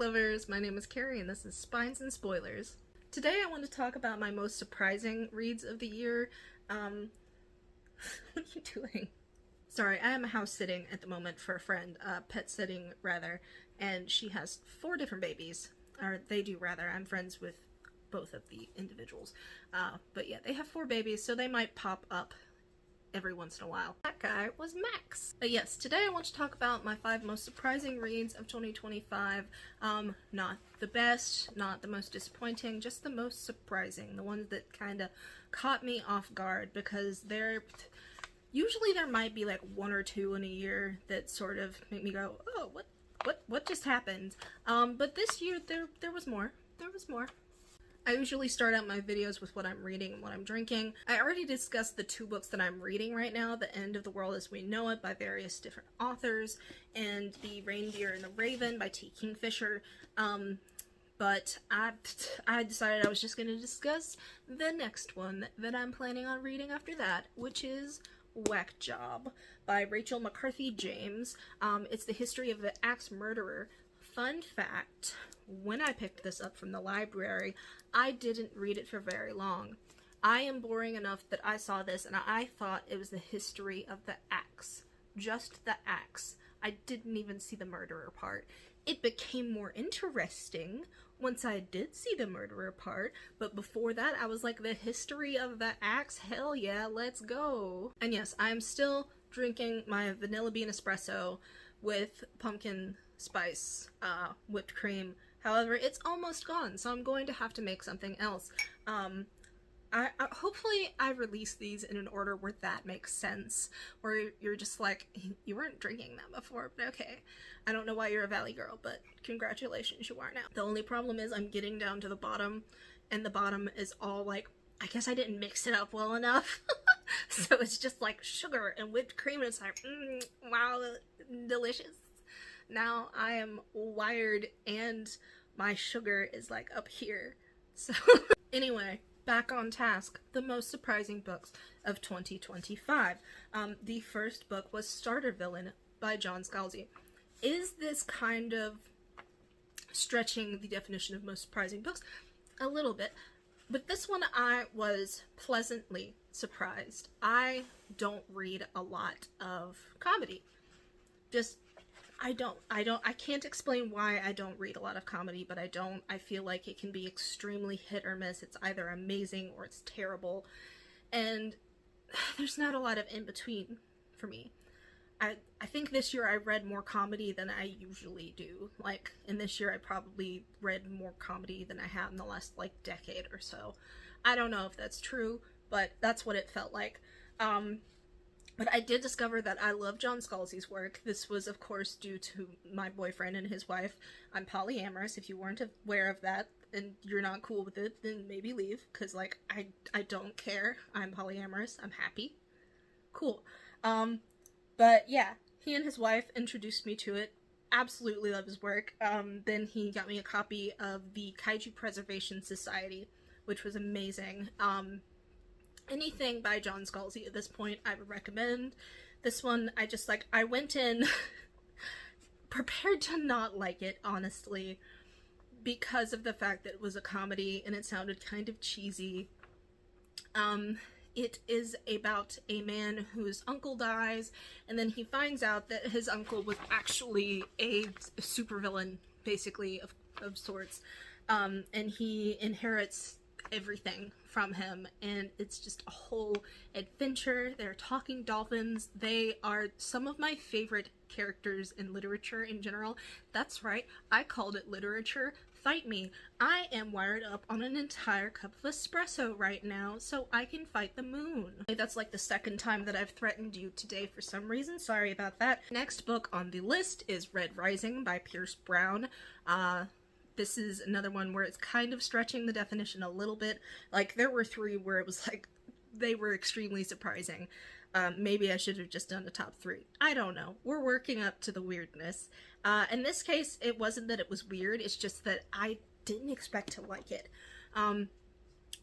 lovers, my name is Carrie and this is Spines and Spoilers. Today I want to talk about my most surprising reads of the year. What are you doing? Sorry, I am house sitting at the moment for a friend, pet sitting rather, and she has 4 different babies. Or they do rather, I'm friends with both of the individuals. But yeah, they have 4 babies, so they might pop up every once in a while. That guy was Max. But yes, today I want to talk about my 5 most surprising reads of 2025. Not the best, not the most disappointing, just the most surprising. The ones that kind of caught me off guard, because usually there might be like 1 or 2 in a year that sort of make me go, oh, what just happened? But this year there was more. There was more. I usually start out my videos with what I'm reading and what I'm drinking. I already discussed the 2 books that I'm reading right now, The End of the World as We Know It by various different authors, and The Reindeer and the Raven by T. Kingfisher. But I decided I was just going to discuss the next one that I'm planning on reading after that, which is Whack Job by Rachel McCarthy James. It's the history of the axe murderer. Fun fact, when I picked this up from the library, I didn't read it for very long. I am boring enough that I saw this and I thought it was the history of the axe. Just the axe. I didn't even see the murderer part. It became more interesting once I did see the murderer part, but before that I was like, the history of the axe? Hell yeah, let's go. And yes, I am still drinking my vanilla bean espresso with pumpkin spice whipped cream. However, it's almost gone, so I'm going to have to make something else. Hopefully I release these in an order where that makes sense, where you're just like, you weren't drinking that before, but okay. I don't know why you're a Valley girl, but congratulations, you are now. The only problem is I'm getting down to the bottom, and the bottom is all like, I guess I didn't mix it up well enough. So it's just like sugar and whipped cream, and it's like, wow, delicious. Now I am wired and my sugar is like up here. So anyway, back on task. The most surprising books of 2025. The first book was Starter Villain by John Scalzi. Is this kind of stretching the definition of most surprising books? A little bit. But this one I was pleasantly surprised. I don't read a lot of comedy. I can't explain why I don't read a lot of comedy, but I don't. I feel like it can be extremely hit or miss. It's either amazing or it's terrible. And there's not a lot of in between for me. I think this year I read more comedy than I usually do. Like, in this year I probably read more comedy than I have in the last, like, decade or so. I don't know if that's true, but that's what it felt like. But I did discover that I love John Scalzi's work. This was, of course, due to my boyfriend and his wife. I'm polyamorous. If you weren't aware of that and you're not cool with it, then maybe leave, because, like, I don't care. I'm polyamorous. I'm happy. Cool. But yeah, he and his wife introduced me to it. Absolutely love his work. Then he got me a copy of the Kaiju Preservation Society, which was amazing. Anything by John Scalzi at this point I would recommend. This one, I went in prepared to not like it, honestly, because of the fact that it was a comedy and it sounded kind of cheesy. It is about a man whose uncle dies, and then he finds out that his uncle was actually a supervillain, basically, of sorts, and he inherits everything from him, and it's just a whole adventure. They're talking dolphins. They are some of my favorite characters in literature in general. That's right, I called it literature. Fight me. I am wired up on an entire cup of espresso right now, so I can fight the moon. That's like the 2nd time that I've threatened you today for some reason. Sorry about that. Next book on the list is Red Rising by Pierce Brown. This is another one where it's kind of stretching the definition a little bit. Like, there were 3 where it was like, they were extremely surprising. Maybe I should have just done the top 3. I don't know. We're working up to the weirdness. In this case, it wasn't that it was weird, it's just that I didn't expect to like it.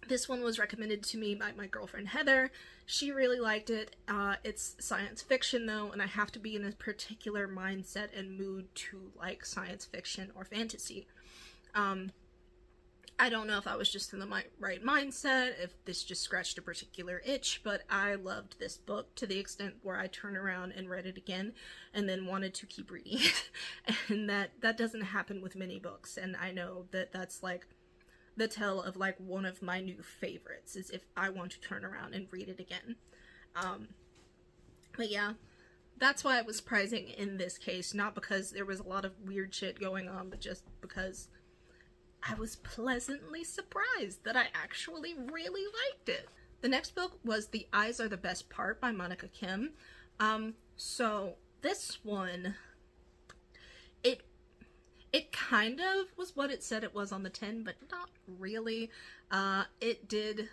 This one was recommended to me by my girlfriend Heather. She really liked it. It's science fiction though, and I have to be in a particular mindset and mood to like science fiction or fantasy. I don't know if I was just in the right mindset, if this just scratched a particular itch, but I loved this book to the extent where I turned around and read it again and then wanted to keep reading it. And that doesn't happen with many books, and I know that that's like the tell of like one of my new favorites, is if I want to turn around and read it again. But yeah, that's why it was surprising in this case, not because there was a lot of weird shit going on, but just because I was pleasantly surprised that I actually really liked it. The next book was The Eyes Are the Best Part by Monica Kim. So this one, it kind of was what it said it was on the tin, but not really. It did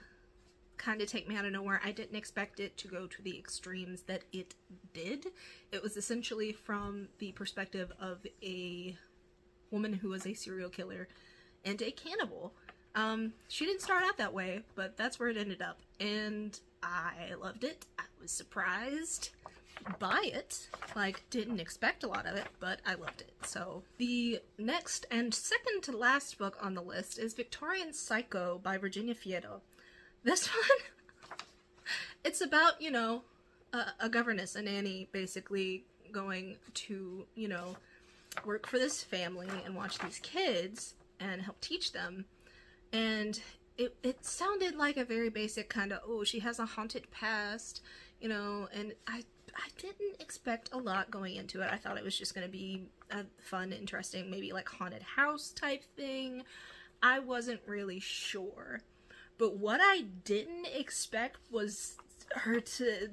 kind of take me out of nowhere. I didn't expect it to go to the extremes that it did. It was essentially from the perspective of a woman who was a serial killer and a cannibal. She didn't start out that way, but that's where it ended up, and I loved it. I was surprised by it. Like, didn't expect a lot of it, but I loved it. So the next and second to last book on the list is Victorian Psycho by Virginia Fiedo. This one, it's about, you know, a governess, a nanny, basically going to, you know, work for this family and watch these kids and help teach them. And it sounded like a very basic kind of, oh, she has a haunted past, you know, and I didn't expect a lot going into it. I thought it was just going to be a fun, interesting, maybe like haunted house type thing. I wasn't really sure. But what I didn't expect was her to,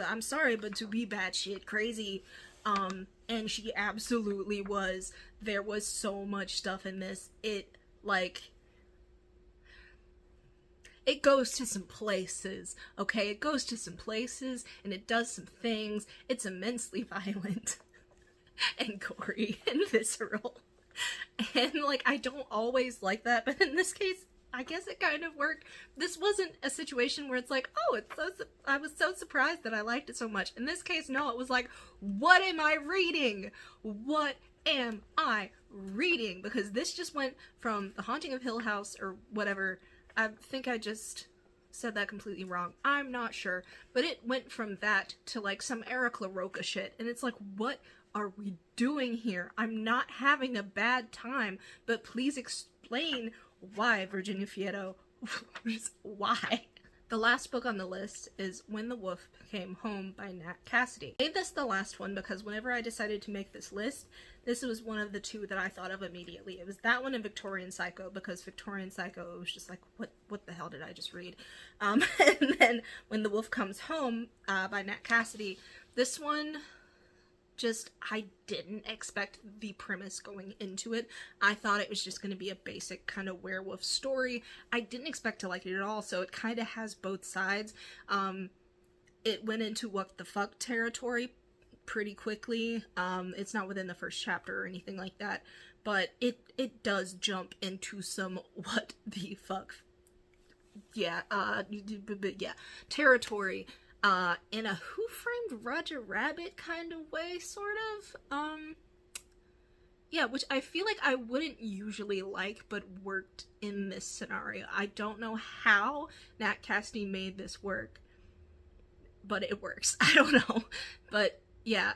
I'm sorry, but to be batshit crazy. And she absolutely was. There was so much stuff in this. It goes to some places, okay? It goes to some places, and it does some things. It's immensely violent, and gory, and visceral. And, like, I don't always like that, but in this case, I guess it kind of worked. This wasn't a situation where it's like, oh, I was so surprised that I liked it so much. In this case, no, it was like, what am I reading? What am I reading? Because this just went from The Haunting of Hill House, or whatever. I think I just said that completely wrong. I'm not sure. But it went from that to like some Eric LaRocca shit. And it's like, what are we doing here? I'm not having a bad time, but please explain why, Virginia Fiedo. Why? The last book on the list is When the Wolf Came Home by Nat Cassidy. I made this the last one because whenever I decided to make this list, this was one of the two that I thought of immediately. It was that one and Victorian Psycho, because Victorian Psycho was just like, what the hell did I just read? And then When the Wolf Comes Home by Nat Cassidy. This one, just, I didn't expect the premise going into it. I thought it was just going to be a basic kind of werewolf story. I didn't expect to like it at all, so it kind of has both sides. It went into what the fuck territory pretty quickly. It's not within the first chapter or anything like that, but it does jump into some what the fuck, yeah, territory. In a Who Framed Roger Rabbit kind of way, sort of. Yeah, which I feel like I wouldn't usually like, but worked in this scenario. I don't know how Nat Cassidy made this work, but it works. I don't know. But yeah,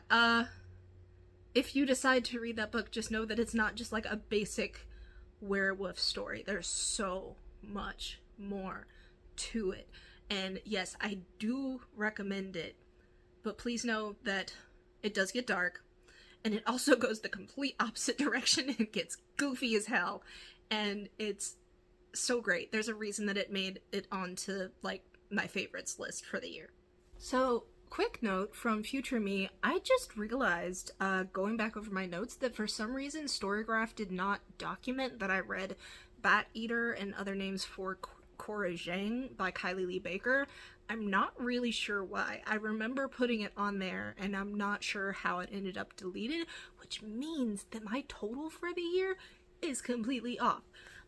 if you decide to read that book, just know that it's not just like a basic werewolf story. There's so much more to it. And yes, I do recommend it, but please know that it does get dark, and it also goes the complete opposite direction. It gets goofy as hell, and it's so great. There's a reason that it made it onto, like, my favorites list for the year. So, quick note from future me, I just realized, going back over my notes, that for some reason Storygraph did not document that I read Bat Eater and Other Names for Cora Zhang by Kylie Lee Baker. I'm not really sure why. I remember putting it on there, and I'm not sure how it ended up deleted, which means that my total for the year is completely off.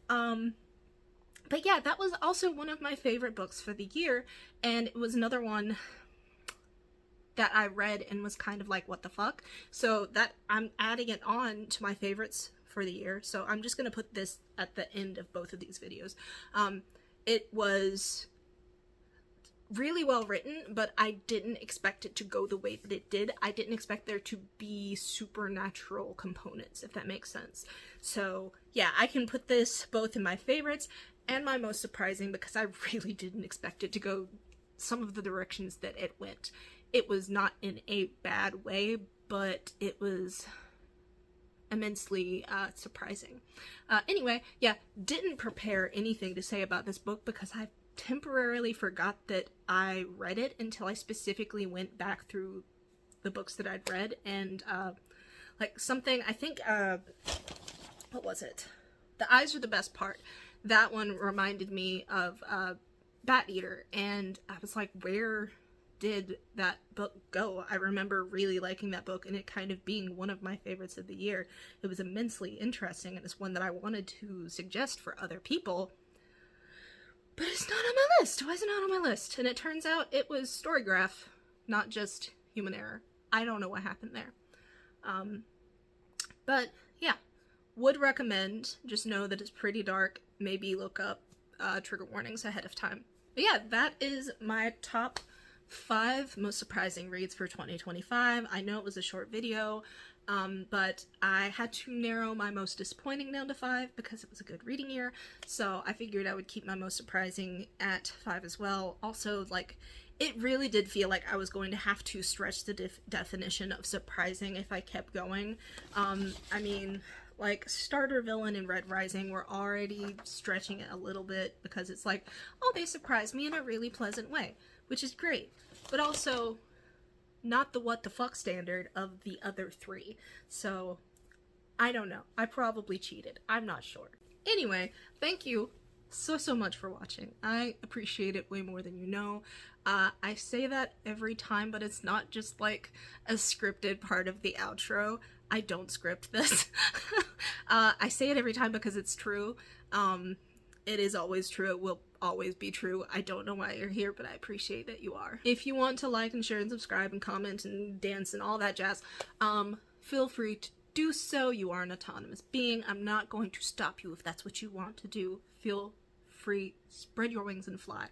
But But yeah, that was also one of my favorite books for the year, and it was another one that I read and was kind of like, what the fuck? So that I'm adding it on to my favorites for the year. So I'm just gonna put this at the end of both of these videos. It was really well written, but I didn't expect it to go the way that it did. I didn't expect there to be supernatural components, if that makes sense. So yeah, I can put this both in my favorites and my most surprising, because I really didn't expect it to go some of the directions that it went. It was not in a bad way, but it was immensely surprising. Anyway, yeah, didn't prepare anything to say about this book because I temporarily forgot that I read it until I specifically went back through the books that I'd read, and like something, I think, what was it? The Eyes Are the Best Part. That one reminded me of Bat Eater, and I was like, where did that book go? I remember really liking that book and it kind of being one of my favorites of the year. It was immensely interesting, and it's one that I wanted to suggest for other people, but it's not on my list. Why is it not on my list? And it turns out it was Storygraph, not just human error. I don't know what happened there. But yeah, would recommend. Just know that it's pretty dark. Maybe look up trigger warnings ahead of time. But yeah, that is my top 5 most surprising reads for 2025. I know it was a short video, but I had to narrow my most disappointing down to 5 because it was a good reading year, so I figured I would keep my most surprising at 5 as well. Also, like, it really did feel like I was going to have to stretch the definition of surprising if I kept going. I mean, like, Starter Villain and Red Rising were already stretching it a little bit because it's like, oh, they surprised me in a really pleasant way, which is great, but also not the what the fuck standard of the other 3. So I don't know. I probably cheated. I'm not sure. Anyway, thank you so much for watching. I appreciate it way more than you know. I say that every time, but it's not just like a scripted part of the outro. I don't script this. I say it every time because it's true. It is always true. It will always be true. I don't know why you're here, but I appreciate that you are. If you want to like and share and subscribe and comment and dance and all that jazz, feel free to do so. You are an autonomous being. I'm not going to stop you if that's what you want to do. Feel free, spread your wings and fly.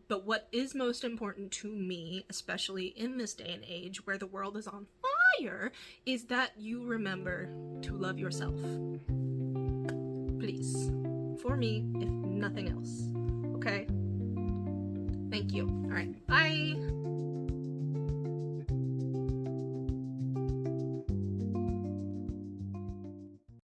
But what is most important to me, especially in this day and age where the world is on fire, is that you remember to love yourself. Please. For me, if nothing else. Okay? Thank you. Alright, bye!